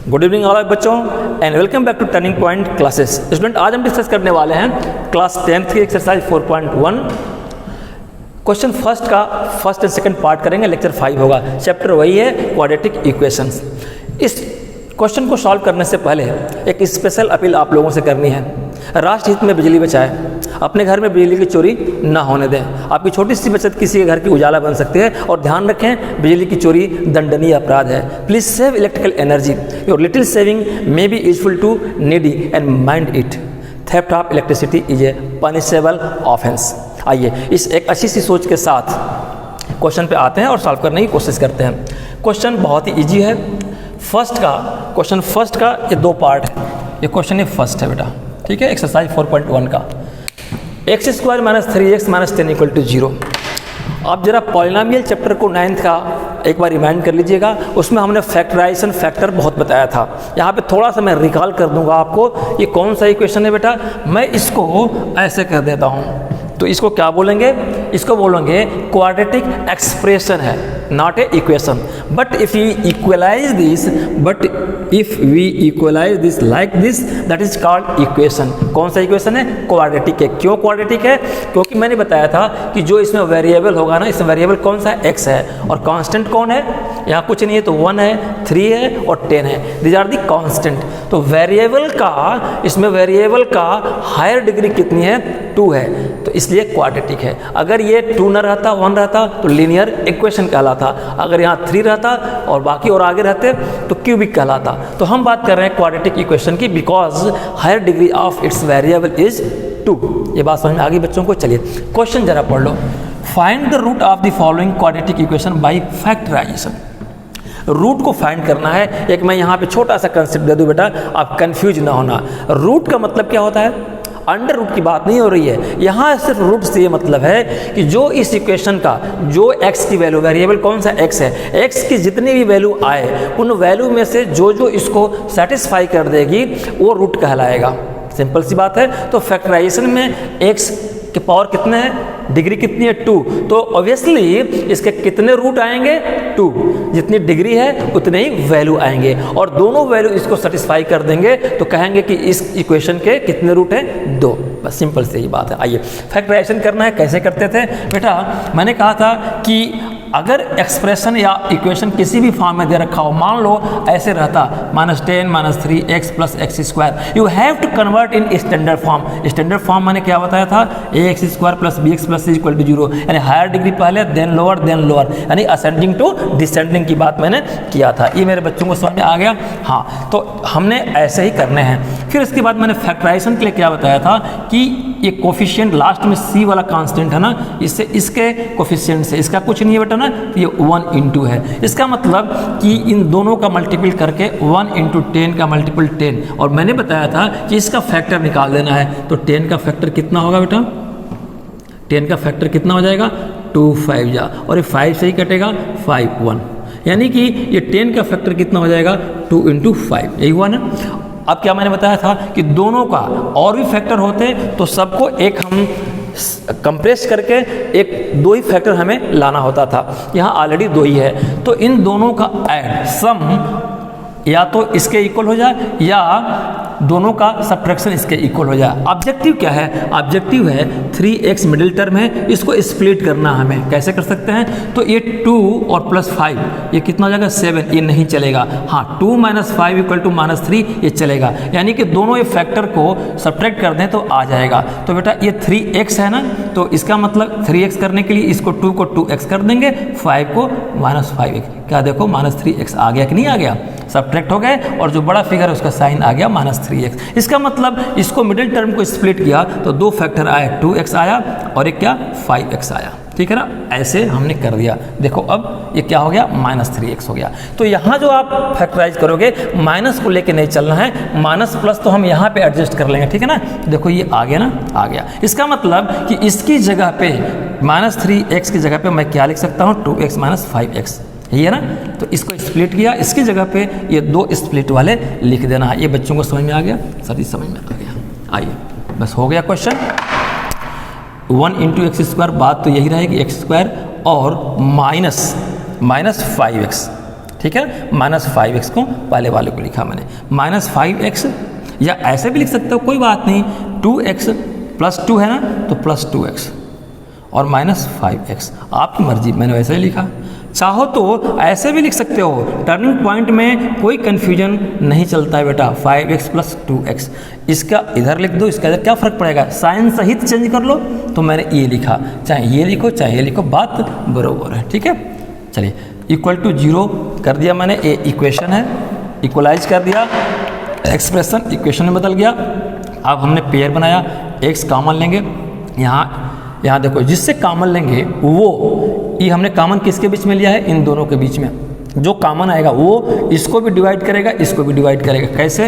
Good evening all बच्चों and welcome back to turning point classes. Student, आज हम discuss करने वाले हैं क्लास 10th की एक्सरसाइज 4.1 क्वेश्चन फर्स्ट का फर्स्ट एंड सेकंड पार्ट करेंगे। लेक्चर 5 होगा। चैप्टर वही है क्वाड्रेटिक इक्वेशंस। इस क्वेश्चन को सॉल्व करने से पहले एक स्पेशल अपील आप लोगों से करनी है। राष्ट्र हित में बिजली बचाएं, अपने घर में बिजली की चोरी ना होने दें। आपकी छोटी सी बचत किसी के घर की उजाला बन सकती है। और ध्यान रखें, बिजली की चोरी दंडनीय अपराध है। Please save electrical energy. Your little saving may be useful to needy and mind it. Theft of electricity is a punishable offence. आइए इस एक अच्छी सी सोच के साथ क्वेश्चन पे आते हैं और सॉल्व करने की कोशिश करते हैं। क्वेश्चन बहुत ही ईजी है। क्वेश्चन फर्स्ट का ये दो पार्ट है। ये क्वेश्चन ये फर्स्ट है बेटा, ठीक है, एक्सरसाइज 4.1 का। x² - 3x - 10 = 0। आप जरा पॉलिनोमियल चैप्टर को 9th का एक बार रिमाइंड कर लीजिएगा। उसमें हमने फैक्टराइजेशन फैक्टर बहुत बताया था। यहाँ पे थोड़ा सा मैं रिकॉल कर दूंगा आपको। ये कौन सा इक्वेशन है बेटा, मैं इसको ऐसे कर देता हूँ। तो इसको क्या बोलेंगे, इसको बोलेंगे क्वाड्रेटिक एक्सप्रेशन है, not a equation. But if we equalize this like this, that is called equation. कौन सा इक्वेशन है, क्वाड्रेटिक है। क्यों क्वाड्रेटिक है, क्योंकि मैंने बताया था कि जो इसमें वेरिएबल होगा ना, इसमें वेरिएबल कौन सा है, x है। और कांस्टेंट कौन है, यहाँ कुछ नहीं है तो 1 है, 3 है और 10 है। These are the constant. तो वेरिएबल का, इसमें वेरिएबल का हायर डिग्री कितनी है, 2 है। तो इसलिए क्वाड्रेटिक है। अगर ये 2 न रहता, 1 रहता तो लीनियर इक्वेशन कहलाता। अगर यहाँ 3 रहता और बाकी और आगे रहते तो क्यूबिक कहलाता। तो हम बात कर रहे हैं क्वाड्रेटिक इक्वेशन की, because higher degree of its variable is 2। ये बात समझ में आ गई बच्चों को। चलिए क्वेश्चन जरा पढ़ लो। Find the root of the following quadratic equation by factorisation. Root को फाइंड करना है। एक मैं यहाँ पे छोटा सा कंसेप्ट दे दूँ बेटा, आप कंफ्यूज ना होना। रूट का मतलब क्या होता है, अंडर रूट की बात नहीं हो रही है यहाँ। सिर्फ रूट से ये मतलब है कि जो इस इक्वेशन का, जो x की वैल्यू, वेरिएबल कौन सा x है, x की जितनी भी वैल्यू आए उन वैल्यू में से जो इसको सेटिस्फाई कर देगी वो रूट कहलाएगा। सिंपल सी बात है। तो फैक्टराइजेशन में x के पावर कितने हैं, डिग्री कितनी है, 2। तो ऑब्वियसली इसके कितने रूट आएंगे, 2। जितनी डिग्री है उतने ही वैल्यू आएंगे और दोनों वैल्यू इसको सेटिस्फाई कर देंगे तो कहेंगे कि इस इक्वेशन के कितने रूट हैं, 2। बस सिंपल से ही बात है। आइए फैक्टराइजेशन करना है। कैसे करते थे बेटा, मैंने कहा था कि अगर एक्सप्रेशन या इक्वेशन किसी भी फॉर्म में दे रखा हो, मान लो ऐसे रहता -10 - 3x + x², you have to convert in standard form. Standard form मैंने क्या बताया था, ax² + bx + c = 0। यानी हायर डिग्री पहले, देन लोअर, यानी असेंडिंग टू डिसेंडिंग की बात मैंने किया था। ये मेरे बच्चों को समझ में आ गया। हाँ, तो हमने ऐसे ही करने हैं। फिर इसके बाद मैंने फैक्टराइजेशन के लिए क्या बताया था कि ये कोफिशिएंट लास्ट में c वाला कांस्टेंट है ना, इससे इसके कोफिशिएंट से इसका कुछ नहीं है बेटा ना, तो ये 1 × है। इसका मतलब कि इन दोनों का मल्टीपल करके 1 × 10 का मल्टीपल 10। और मैंने बताया था कि इसका फैक्टर निकाल देना है। तो 10 का फैक्टर कितना होगा बेटा, 10 का फैक्टर कितना हो जाएगा, 2 5 जा, और ये 5 से ही कटेगा 5 1, यानी कि ये 10 का फैक्टर कितना हो जाएगा, 2 × 5। यही हुआ ना। अब क्या मैंने बताया था कि दोनों का और भी फैक्टर होते तो सबको एक हम कंप्रेस करके एक 2 ही फैक्टर हमें लाना होता था। यहाँ ऑलरेडी 2 ही है। तो इन दोनों का ऐड, सम या तो इसके इक्वल हो जाए या दोनों का सब्ट्रैक्शन इसके इक्वल हो जाए। ऑब्जेक्टिव क्या है, ऑब्जेक्टिव है 3x मिडिल टर्म है, इसको स्प्लिट करना हमें। कैसे कर सकते हैं, तो ये 2 और +5 ये कितना हो जाएगा, 7। ये नहीं चलेगा। हाँ, 2 - 5 = -3 ये चलेगा। यानी कि दोनों ये फैक्टर को सब्ट्रैक्ट कर दें तो आ जाएगा। तो बेटा ये 3x है ना, तो इसका मतलब 3x करने के लिए इसको 2 को 2x कर देंगे, 5 को -5x। क्या देखो, -3x आ गया कि नहीं आ गया, सब्ट्रैक्ट हो गए। और जो बड़ा फिगर है उसका साइन आ गया -3x। इसका मतलब इसको मिडिल टर्म को स्प्लिट किया तो 2 फैक्टर आए, 2x आया और एक क्या, 5x आया। ठीक है ना, ऐसे हमने कर दिया। देखो अब ये क्या हो गया, -3x हो गया। तो यहाँ जो आप फैक्टराइज करोगे, माइनस को लेके नहीं चलना है, माइनस प्लस तो हम यहाँ पे एडजस्ट कर लेंगे। ठीक है ना, देखो ये आ गया ना, आ गया। इसका मतलब कि इसकी जगह पे -3x की जगह पे मैं क्या लिख सकता हूँ, 2x - 5x। यही है ना। तो इसको स्प्लिट किया, इसकी जगह पे ये 2 स्प्लिट वाले लिख देना है। ये बच्चों को समझ में आ गया, सभी समझ में आ गया। आइए बस हो गया क्वेश्चन। 1 × x², बात तो यही रहेगी x² और -5x। ठीक है, -5x को पहले वाले को लिखा मैंने, -5x, या ऐसे भी लिख सकते हो, कोई बात नहीं, 2x + 2 है ना, तो +2x और -5x, आपकी मर्जी, मैंने वैसे ही लिखा। चाहो तो ऐसे भी लिख सकते हो, टर्निंग पॉइंट में कोई कन्फ्यूजन नहीं चलता है बेटा, 5x + 2x, इसका इधर लिख दो, इसका इधर, क्या फ़र्क पड़ेगा, साइन सहित चेंज कर लो, तो मैंने ये लिखा, चाहे ये लिखो चाहे ये लिखो, बात बराबर है, ठीक है। चलिए, =0 कर दिया मैंने, ये इक्वेशन है, इक्वलाइज कर दिया, एक्सप्रेशन इक्वेशन में बदल गया। अब हमने पेयर बनाया, x कॉमन लेंगे, यहाँ देखो, जिससे कॉमन लेंगे वो, ये हमने कॉमन किसके बीच में लिया है, इन दोनों के बीच में, जो कॉमन आएगा वो इसको भी डिवाइड करेगा, इसको भी डिवाइड करेगा। कैसे,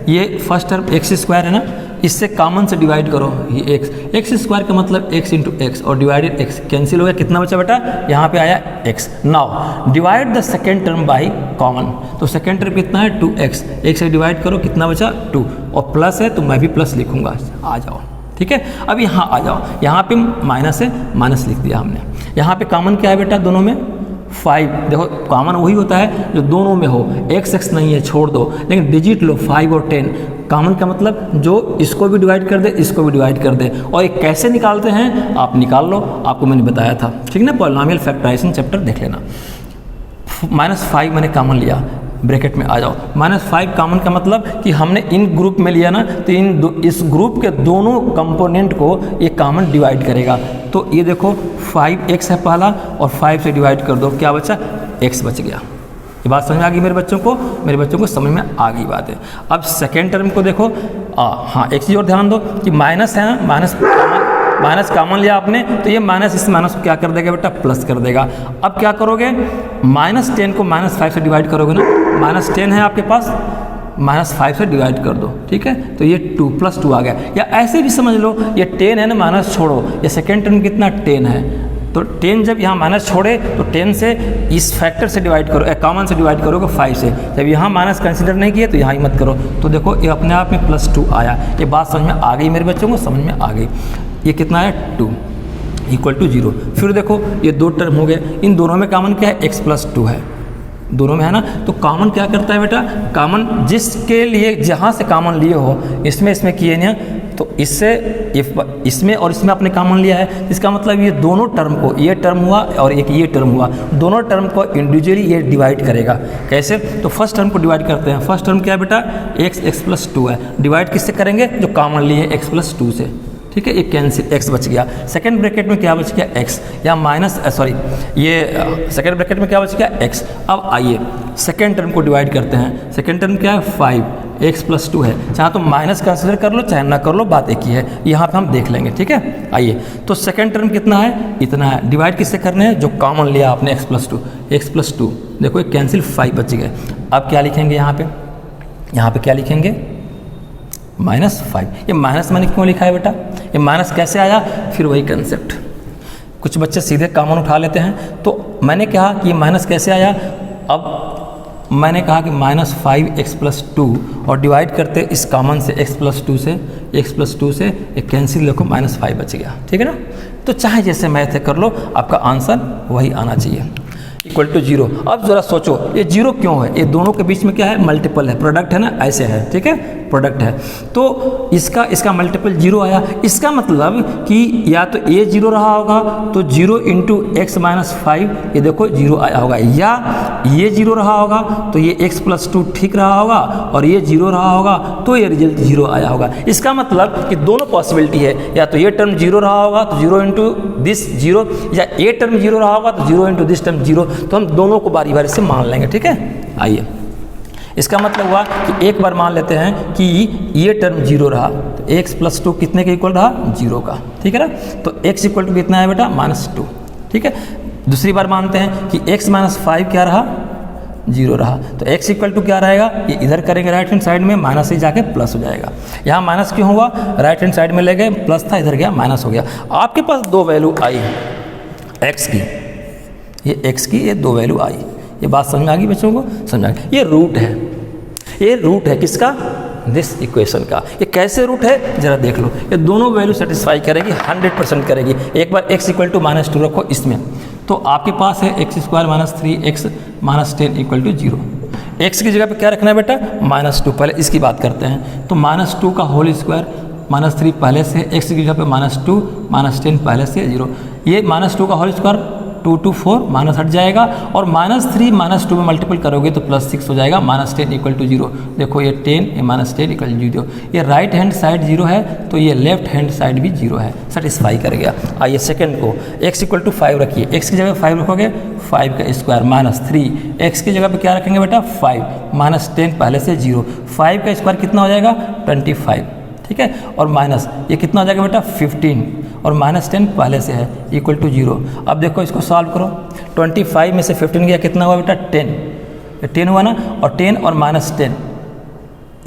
ये फर्स्ट टर्म x² है ना, इससे कॉमन से डिवाइड करो, ये x² का मतलब x × x और डिवाइडेड x कैंसिल हो गया, कितना बचा बेटा, यहाँ पे आया x। Now divide the second term by common, तो सेकेंड टर्म कितना है, 2x, एक से डिवाइड करो, कितना बचा, 2, और प्लस है तो मैं भी प्लस लिखूंगा, आ जाओ, ठीक है। अब यहाँ आ जाओ, यहाँ पे माइनस है, माइनस लिख दिया हमने। यहाँ पे कॉमन क्या है बेटा, दोनों में 5, देखो कॉमन वही होता है जो दोनों में हो, x नहीं है, छोड़ दो, लेकिन डिजिट लो 5 और 10, कॉमन का मतलब जो इसको भी डिवाइड कर दे, इसको भी डिवाइड कर दे, और ये कैसे निकालते हैं आप निकाल लो, आपको मैंने बताया था, ठीक ना, पॉलिनोमियल फैक्टराइजेशन चैप्टर देख लेना। -5 मैंने कॉमन लिया, ब्रैकेट में आ जाओ, -5 कॉमन का मतलब कि हमने इन ग्रुप में लिया ना, तो इस ग्रुप के दोनों कंपोनेंट को ये कॉमन डिवाइड करेगा। तो ये देखो 5x है पहला, और 5 से डिवाइड कर दो, क्या बचा, x बच गया। ये बात समझ में आ गई मेरे बच्चों को समझ में आ गई बात है। अब सेकेंड टर्म को देखो, हाँ एक चीज़ और ध्यान दो कि माइनस है ना, माइनस कॉमन लिया आपने, तो ये माइनस इस माइनस को क्या कर देगा बेटा, प्लस कर देगा। अब क्या करोगे, -10 को -5 से डिवाइड करोगे ना, -10 है आपके पास, -5 से डिवाइड कर दो, ठीक है, तो ये 2 + 2 आ गया। या ऐसे भी समझ लो, ये 10 है ना, माइनस छोड़ो, ये सेकेंड टर्म कितना, 10 है, तो 10 जब यहाँ माइनस छोड़े तो 10 से इस फैक्टर से डिवाइड करो, कॉमन से डिवाइड करोगे 5 से, जब यहाँ माइनस कंसिडर नहीं किए तो यहाँ ही मत करो, तो देखो ये अपने आप में +2 आया। ये बात समझ में आ गई मेरे बच्चों को, समझ में आ गई। ये कितना है, 2 = 0। फिर देखो ये 2 टर्म हो गए, इन दोनों में कॉमन क्या है, x + 2 है, दोनों में है ना, तो कॉमन क्या करता है बेटा, कॉमन जिसके लिए जहाँ से कॉमन लिए हो, इसमें किए ना, तो इसमें और इसमें आपने कॉमन लिया है, इसका मतलब ये दोनों टर्म को, ये टर्म हुआ और एक ये टर्म हुआ, दोनों टर्म को इंडिविजुअली ये डिवाइड करेगा। कैसे, तो फर्स्ट टर्म को डिवाइड करते हैं, फर्स्ट टर्म क्या है बेटा, x + 2 है, डिवाइड किससे करेंगे, जो कॉमन लिए x + 2 से, ठीक है, ये कैंसिल, x बच गया। सेकेंड ब्रैकेट में क्या बच गया, x, या ये सेकेंड ब्रैकेट में क्या बच गया, x। अब आइए सेकेंड टर्म को डिवाइड करते हैं, सेकेंड टर्म क्या है, 5x + 2 है, चाहे तो माइनस कंसिडर कर लो चाहे ना कर लो, बात एक ही है, यहाँ पे हम देख लेंगे, ठीक है। आइए, तो सेकेंड टर्म कितना है, इतना है, डिवाइड किससे करने हैं, जो कॉमन लिया आपने, x + 2, देखो ये कैंसिल, 5 बच गए। अब क्या लिखेंगे यहाँ पे क्या लिखेंगे, -5। ये माइनस मैंने क्यों लिखा है बेटा, ये माइनस कैसे आया, फिर वही कंसेप्ट, कुछ बच्चे सीधे कॉमन उठा लेते हैं, तो मैंने कहा कि ये माइनस कैसे आया, अब मैंने कहा कि -5x + 2 और डिवाइड करते इस कॉमन से x + 2 से एक कैंसिल, देखो -5 बच गया, ठीक है ना। तो चाहे जैसे मैथ कर लो, आपका आंसर वही आना चाहिए, =0। अब ज़रा सोचो ये 0 क्यों है, ये दोनों के बीच में क्या है, मल्टीपल है, प्रोडक्ट है ना, ऐसे है, ठीक है, प्रोडक्ट है, तो इसका मल्टीपल 0 आया, इसका मतलब कि या तो ये 0 रहा होगा, तो 0 × x - 5, ये देखो 0 आया होगा, या ये 0 रहा होगा तो ये x + 2 ठीक रहा होगा, और ये 0 रहा होगा तो ये रिजल्ट 0 आया होगा। इसका मतलब कि दोनों पॉसिबिलिटी है, या तो ये टर्म 0 रहा होगा तो 0 × दिस 0, या ये टर्म 0 रहा होगा तो 0 × दिस टर्म 0, तो हम दोनों को बारी बारी से मान लेंगे, ठीक है। आइए, इसका मतलब हुआ कि एक बार मान लेते हैं कि ये टर्म 0 रहा, तो x + 2 कितने के इक्वल रहा, 0 का, ठीक है ना, तो x = कितना है बेटा, -2, ठीक है। दूसरी बार मानते हैं कि x - 5 क्या रहा, 0 रहा, तो x = क्या रहेगा, ये इधर करेंगे राइट हैंड साइड में, माइनस से जाके प्लस हो जाएगा। यहाँ माइनस क्यों हुआ, राइट हैंड साइड में ले गए, प्लस था, इधर गया माइनस हो गया। आपके पास 2 वैल्यू आई x की, ये x की, ये 2 वैल्यू आई, ये बात समझ में आ गई बच्चों को, समझ आ गई। ये रूट है किसका, दिस इक्वेशन का। ये कैसे रूट है जरा देख लो, ये दोनों वैल्यू सेटिस्फाई करेगी, 100% करेगी। एक बार x इक्वल टू -2 रखो इसमें, तो आपके पास है x² - 3x - 10 = 0। x की जगह पे क्या रखना है बेटा, -2। पहले इसकी बात करते हैं, तो -2 का होल स्क्वायर, -3 पहले से, x की जगह पे -2 - 10 पहले से 0। ये -2 का होल स्क्वायर 2 to 4 माइनस हट जाएगा, और -3 -2 में मल्टीपल करोगे तो +6 हो जाएगा, -10 = 0। देखो ये 10, ये -10 = 0। ये राइट हैंड साइड 0 है, तो ये लेफ्ट हैंड साइड भी 0 है, सेटिस्फाई कर गया। आइए सेकंड को, x = 5 रखिए, x की जगह 5 रखोगे, 5 का स्क्वायर -3, x की जगह पे क्या रखेंगे बेटा 5, -10 पहले से 0, 5 का स्क्वायर कितना हो जाएगा 25, ठीक है, और माइनस ये कितना हो जाएगा बेटा 15, और -10 पहले से है = 0। अब देखो इसको सॉल्व करो, 25 में से 15 गया, कितना हुआ बेटा 10, ये 10 हुआ ना, और 10 और -10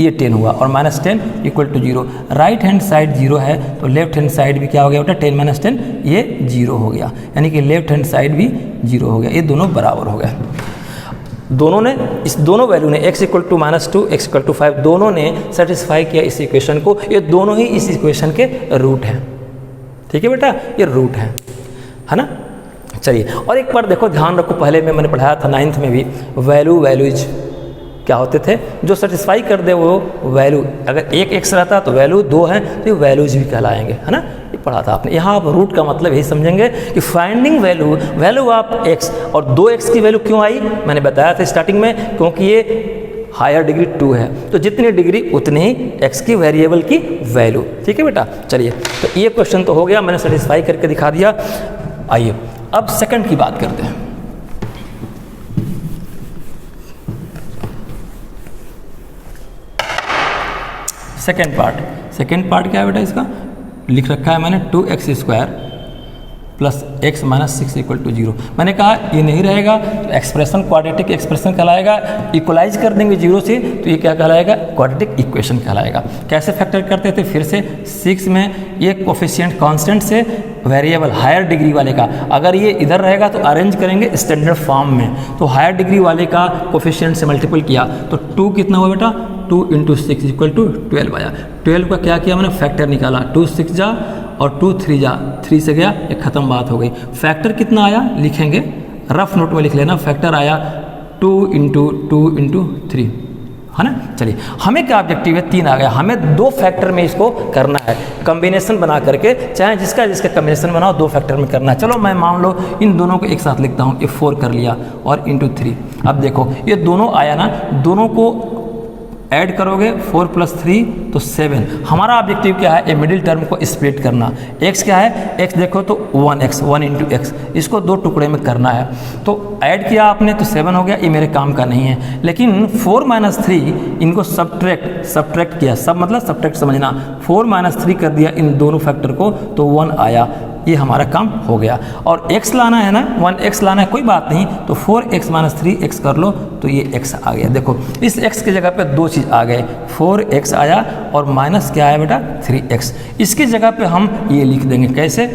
ये 10 हुआ, और -10 = 0। राइट हैंड साइड 0 है, तो लेफ्ट हैंड साइड भी क्या हो गया बेटा 10 - 10 ये 0 हो गया, यानी कि लेफ्ट हैंड साइड भी 0 हो गया, ये दोनों बराबर हो गया। दोनों ने, इस दोनों वैल्यू ने x = -2, x = 5, दोनों ने सेटिस्फाई किया इस इक्वेशन को। ये दोनों ही इस इक्वेशन के रूट हैं, ठीक है बेटा, ये रूट है ना। चलिए, और एक बार देखो, ध्यान रखो, पहले में मैंने पढ़ाया था 9th में भी, वैल्यूज क्या होते थे, जो सेटिस्फाई कर दे वो वैल्यू, अगर एक x रहता तो वैल्यू 2 है तो ये वैल्यूज भी कहलाएंगे, है ना, ये पढ़ा था आपने। यहाँ आप रूट का मतलब यही समझेंगे कि फाइंडिंग वैल्यू ऑफ x, और 2x की वैल्यू क्यों आई, मैंने बताया था स्टार्टिंग में, क्योंकि ये हायर डिग्री 2 है, तो जितनी डिग्री उतनी ही x की वेरिएबल की वैल्यू, ठीक है बेटा। चलिए, तो ये क्वेश्चन तो हो गया, मैंने सेटिस्फाई करके दिखा दिया। आइए अब सेकंड की बात करते हैं। सेकेंड पार्ट क्या है बेटा, इसका लिख रखा है मैंने 2x² + x - 6 = 0। मैंने कहा ये नहीं रहेगा तो एक्सप्रेशन क्वाड्रेटिक एक्सप्रेशन कहलाएगा, इक्वलाइज कर देंगे 0 से तो ये क्या कहलाएगा, क्वाड्रेटिक इक्वेशन कहलाएगा। कैसे फैक्टर करते थे, फिर से 6 में ये कोफिशिएंट कांस्टेंट से वेरिएबल हायर डिग्री वाले का, अगर ये इधर रहेगा तो अरेंज करेंगे स्टैंडर्ड फॉर्म में, तो हायर डिग्री वाले का कोफिशिएंट से मल्टीपल किया तो 2 कितना हुआ बेटा, 2 × 6 = 12 आया। 12 का क्या किया मैंने, फैक्टर निकाला, 2 6 जा और 2 3 जा, 3 से गया, एक ख़त्म बात हो गई। फैक्टर कितना आया लिखेंगे, रफ नोट में लिख लेना, फैक्टर आया 2 × 2 × 3, है ना। चलिए, हमें क्या ऑब्जेक्टिव है, 3 आ गया, हमें 2 फैक्टर में इसको करना है, कॉम्बिनेशन बना करके, चाहे जिसका कॉम्बिनेशन बनाओ 2 फैक्टर में करना है। चलो मैं मान लो इन दोनों को एक साथ लिखता हूँ, ये 4 कर लिया और × 3। अब देखो ये दोनों आया ना, दोनों को ऐड करोगे 4 + 3 तो 7। हमारा ऑब्जेक्टिव क्या है, ये मिडिल टर्म को स्प्लिट करना। x क्या है, x देखो तो 1x, 1 × x, इसको 2 टुकड़े में करना है, तो ऐड किया आपने तो 7 हो गया, ये मेरे काम का नहीं है। लेकिन 4 - 3 इनको सब्ट्रैक्ट किया, सब मतलब सब्ट्रैक्ट समझना, 4 - 3 कर दिया इन दोनों फैक्टर को तो 1 आया, ये हमारा काम हो गया। और x लाना है ना, 1x लाना है, कोई बात नहीं, तो 4x - 3x कर लो तो ये x आ गया। देखो इस x की जगह पे 2 चीज़ आ गए, 4x आया और माइनस क्या आया बेटा 3x। इसकी जगह पे हम ये लिख देंगे कैसे,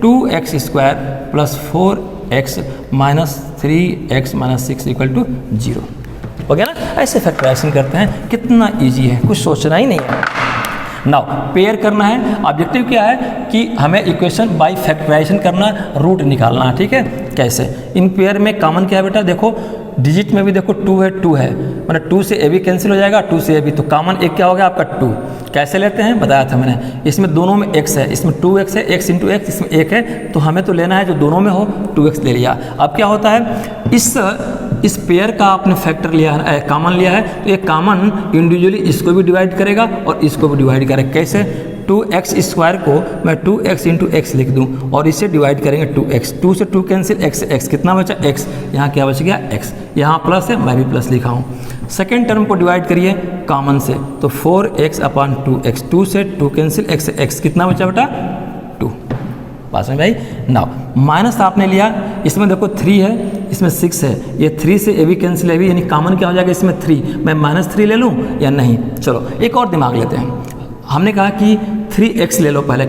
2x² + 4x - 3x - 6 = 0 हो गया ना। ऐसे फैक्टराइजेशन करते हैं, कितना ईजी है, कुछ सोचना ही नहीं है। नाउ पेयर करना है, ऑब्जेक्टिव क्या है कि हमें इक्वेशन बाय फैक्टराइजेशन करना, रूट निकालना है, ठीक है। कैसे, इन पेयर में कॉमन क्या है बेटा, देखो डिजिट में भी देखो 2 है, मतलब 2 से AB कैंसिल हो जाएगा, 2 से AB, तो कॉमन एक क्या हो गया आपका 2। कैसे लेते हैं बताया था मैंने, इसमें दोनों में x है, इसमें 2x है, x × x, इसमें 1 है, तो हमें तो लेना है जो दोनों में हो, 2x ले लिया। अब क्या होता है, इस पेयर का आपने फैक्टर लिया है, कॉमन लिया है, तो ये कॉमन इंडिविजुअली इसको भी डिवाइड करेगा और इसको भी डिवाइड करेगा। कैसे, 2x² को मैं 2x × x लिख दूं और इसे डिवाइड करेंगे 2x, 2 से 2 कैंसिल, x से x, कितना बचा x, यहाँ क्या बच गया x, यहाँ प्लस है, मैं भी प्लस लिखा हूँ। सेकेंड टर्म को डिवाइड करिए कॉमन से, तो 4x/2x, 2 से 2 कैंसिल, x से x, कितना बचा बेटा 2। पास में भाई। नाउ माइनस आपने लिया, इसमें देखो 3 है, इसमें 6 है, ये 3 से AB कैंसिल, AB यानी कॉमन क्या हो जाएगा इसमें 3, मैं -3 ले लूँ या नहीं। चलो एक और दिमाग लेते हैं, हमने कहा कि 3x ले लो पहले,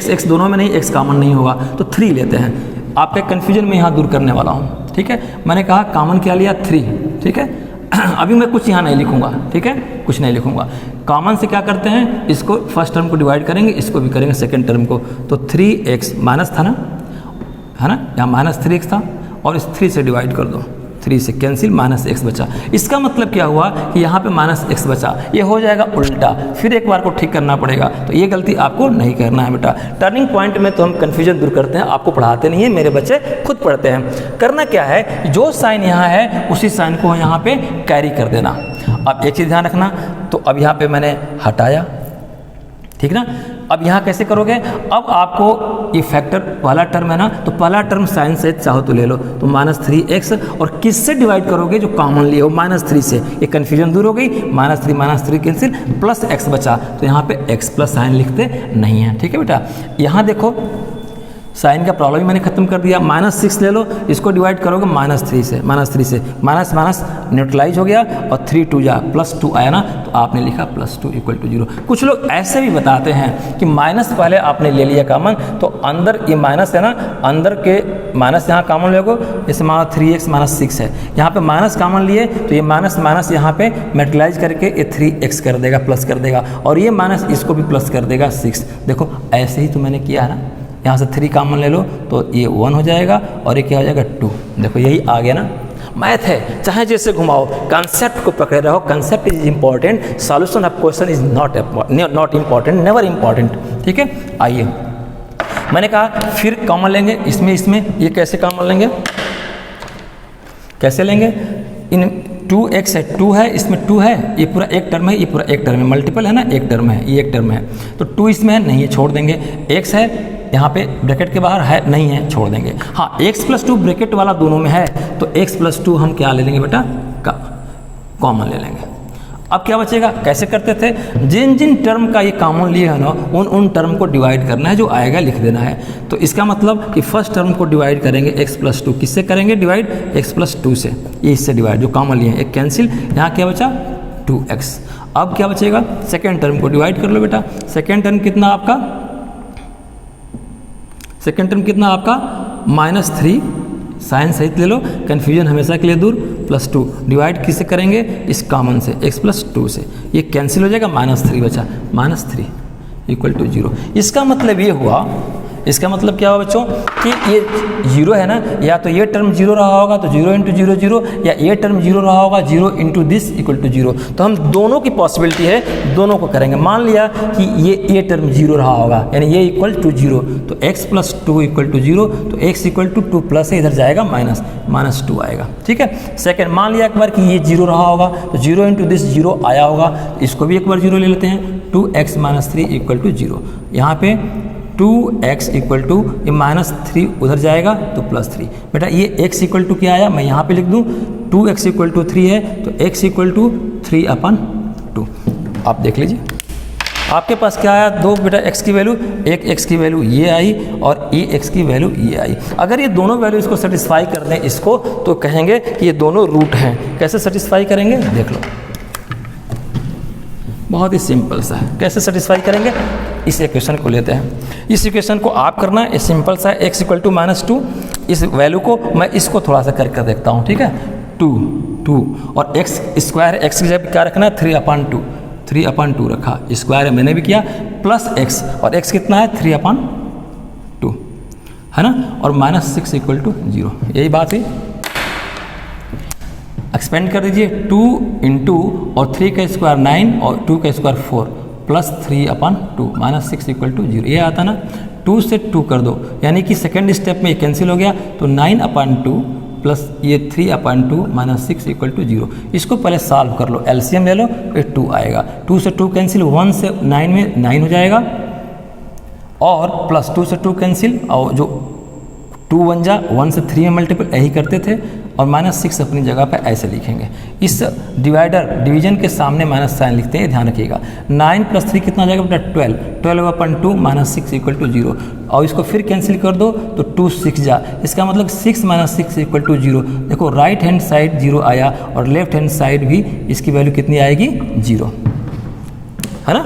x दोनों में नहीं, x कॉमन नहीं होगा तो 3 लेते हैं। आपका कन्फ्यूजन मैं यहाँ दूर करने वाला हूँ, ठीक है। मैंने कहा कॉमन क्या लिया 3, ठीक है। अभी मैं कुछ यहाँ नहीं लिखूंगा, ठीक है, कुछ नहीं लिखूंगा। कॉमन से क्या करते हैं, इसको फर्स्ट टर्म को डिवाइड करेंगे, इसको भी करेंगे सेकंड टर्म को। तो 3x माइनस था ना, है ना, यहाँ माइनस 3x था और इस 3 से डिवाइड कर दो, 3 से कैंसिल, माइनस x बचा। इसका मतलब क्या हुआ कि यहाँ पे माइनस x बचा, ये हो जाएगा उल्टा, फिर एक बार को ठीक करना पड़ेगा। तो ये गलती आपको नहीं करना है बेटा। टर्निंग पॉइंट में तो हम कन्फ्यूजन दूर करते हैं, आपको पढ़ाते नहीं है, मेरे बच्चे खुद पढ़ते हैं। करना क्या है, जो साइन यहाँ है उसी साइन को यहाँ पे कैरी कर देना। अब एक चीज़ ध्यान रखना, तो अब यहाँ पे मैंने हटाया, ठीक ना। अब यहाँ कैसे करोगे, अब आपको ये फैक्टर पहला टर्म है ना, तो पहला टर्म साइन से चाहो तो ले लो, तो माइनस 3x, और किससे डिवाइड करोगे, जो कॉमन लिए हो माइनस 3 से, ये कन्फ्यूजन दूर हो गई। माइनस 3 कैंसिल, प्लस x बचा, तो यहाँ पे x प्लस साइन लिखते नहीं हैं, ठीक है बेटा। यहाँ देखो साइन का प्रॉब्लम ही मैंने खत्म कर दिया। माइनस 6 ले लो, इसको डिवाइड करोगे माइनस 3 से, माइनस माइनस न्यूट्रलाइज हो गया और 3 2 जा प्लस 2 आया ना, तो आपने लिखा +2 = 0। कुछ लोग ऐसे भी बताते हैं कि माइनस पहले आपने ले लिया कॉमन, तो अंदर ये माइनस है ना, अंदर के माइनस यहाँ कॉमन लोगे, जैसे मानो 3x माइनस 6 है, यहाँ पे माइनस कॉमन लिए तो ये माइनस माइनस यहाँ पे मेटलाइज करके ये 3x कर देगा, प्लस कर देगा, और ये माइनस इसको भी प्लस कर देगा 6। देखो ऐसे ही तो मैंने किया है ना, यहाँ से 3 कॉमन ले लो तो ये 1 हो जाएगा और ये क्या हो जाएगा 2। देखो यही आ गया ना, मैथ है, चाहे जैसे घुमाओ, कंसेप्ट को पकड़े रहो। Concept is important, solution of question is not important, never important, ठीक है। आइए, मैंने कहा फिर कॉमन लेंगे, इसमें ये कैसे कॉमन लेंगे, कैसे लेंगे, इन 2x है, 2 है, इसमें 2 है, ये पूरा एक टर्म है, ये पूरा एक टर्म है, मल्टीपल है ना, एक टर्म है, ये एक टर्म है, तो 2 इसमें है नहीं है, छोड़ देंगे। x है यहाँ पे ब्रैकेट के बाहर है नहीं है, छोड़ देंगे। हाँ, x + 2 ब्रैकेट वाला दोनों में है, तो x + 2 हम क्या ले लेंगे बेटा, कॉमन ले लेंगे। अब क्या बचेगा, कैसे करते थे, जिन जिन टर्म का ये कॉमन लिए है ना, उन टर्म को डिवाइड करना है, जो आएगा लिख देना है। तो इसका मतलब कि फर्स्ट टर्म को डिवाइड करेंगे x + 2, किससे करेंगे डिवाइड, x + 2 से, ये इससे डिवाइड, जो कॉमन लिए हैं, एक कैंसिल, यहाँ क्या बचा 2x। अब क्या बचेगा, सेकेंड टर्म को डिवाइड कर लो बेटा। सेकेंड टर्म कितना आपका, सेकेंड टर्म कितना आपका -3, साइन सहित ले लो, कन्फ्यूजन हमेशा के लिए दूर, +2 डिवाइड किससे करेंगे, इस कॉमन से, x + 2 से, ये कैंसिल हो जाएगा, -3 बचा, -3 = 0। इसका मतलब ये हुआ, इसका मतलब क्या हुआ बच्चों कि ये 0 है ना, या तो ये टर्म 0 रहा होगा तो 0 × 0 0, या ये टर्म 0 रहा होगा 0 × दिस = 0। तो हम दोनों की पॉसिबिलिटी है, दोनों को करेंगे। मान लिया कि ये टर्म 0 रहा होगा, यानी ये = 0, तो x + 2 = 0, तो x = 2 प्लस है, इधर जाएगा -2 आएगा, ठीक है। सेकेंड, मान लिया एक बार कि ये 0 रहा होगा, तो 0 × दिस 0 आया होगा, इसको भी एक बार 0 ले लेते हैं, 2x - 3 = 0। यहाँ पे 2x = ये -3 उधर जाएगा तो +3। बेटा ये x = क्या आया, मैं यहाँ पे लिख दूँ, 2x = 3 है, तो x = 3/2। आप देख लीजिए आपके पास क्या आया, दो बेटा x की वैल्यू, एक x की वैल्यू ये आई और एक x की वैल्यू ये आई। अगर ये दोनों वैल्यू इसको सेटिस्फाई कर दें इसको, तो कहेंगे कि ये दोनों रूट हैं। कैसे सेटिस्फाई करेंगे देख लो, बहुत ही सिंपल सा है। कैसे सेटिस्फाई करेंगे, इस इक्वेशन को लेते हैं, इस इक्वेशन को आप करना है, सिंपल सा है, x = -2, इस वैल्यू को मैं इसको थोड़ा सा करके देखता हूँ, ठीक है। 2 और x² x की जगह क्या रखना है, 3/2 रखा, स्क्वायर मैंने भी किया, प्लस x, और x कितना है 3/2 है ना, और -6 = 0, यही बात है। एक्सपेंड कर दीजिए, 2 × और 3 का स्क्वायर 9 और 2 का स्क्वायर 4 प्लस 3/2 -6 = 0, ये आता ना। 2 से 2 कर दो, यानी कि सेकेंड स्टेप में ये कैंसिल हो गया, तो 9/2 प्लस ये 3/2 -6 = 0। इसको पहले सॉल्व कर लो, एलसीएम ले लो, फिर 2 आएगा, 2 से 2 कैंसिल, 1 से 9 में 9 हो जाएगा, और प्लस 2 से 2 कैंसिल, और जो 2 1 जा 1 से 3 में मल्टीपल यही करते थे, और -6 अपनी जगह पे ऐसे लिखेंगे। इस डिवीजन के सामने माइनस साइन लिखते हैं, ध्यान रखिएगा। 9 + 3 कितना जाएगा बेटा 12, 12/2 -6 = 0, और इसको फिर कैंसिल कर दो तो 2 6 जा, इसका मतलब 6 - 6 = 0। देखो राइट हैंड साइड 0 आया और लेफ्ट हैंड साइड भी इसकी वैल्यू कितनी आएगी 0, है ना।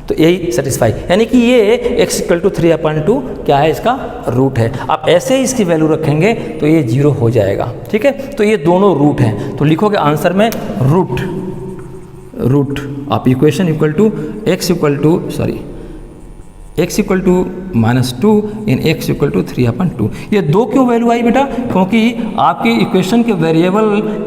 तो यही सेटिस्फाई, यानी कि ये x=3/2 क्या है, इसका रूट है। आप ऐसे ही इसकी वैल्यू रखेंगे तो ये 0 हो जाएगा, ठीक है। तो ये दोनों रूट हैं, तो लिखोगे आंसर में रूट आप equation equal to x equal to -2 इन x इक्वल टू 3/2। ये 2 क्यों वैल्यू आई बेटा, क्योंकि आपकी इक्वेशन के वेरिएबल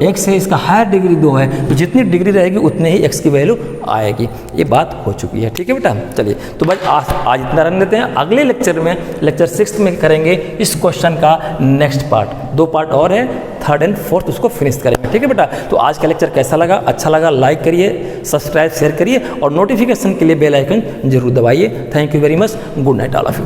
x है, इसका हायर डिग्री 2 है, तो जितनी डिग्री रहेगी उतने ही x की वैल्यू आएगी। ये बात हो चुकी है, ठीक है बेटा। चलिए तो बस आज इतना रन लेते हैं। अगले लेक्चर में, लेक्चर 6 में करेंगे इस क्वेश्चन का नेक्स्ट पार्ट। 2 पार्ट और है, 3rd and 4th उसको फिनिश करेंगे, ठीक है बेटा। तो आज का लेक्चर कैसा लगा, अच्छा लगा लाइक करिए, सब्सक्राइब शेयर करिए और नोटिफिकेशन के लिए बेल आइकन जरूर दबाइए। Thank you very much, good night all of you.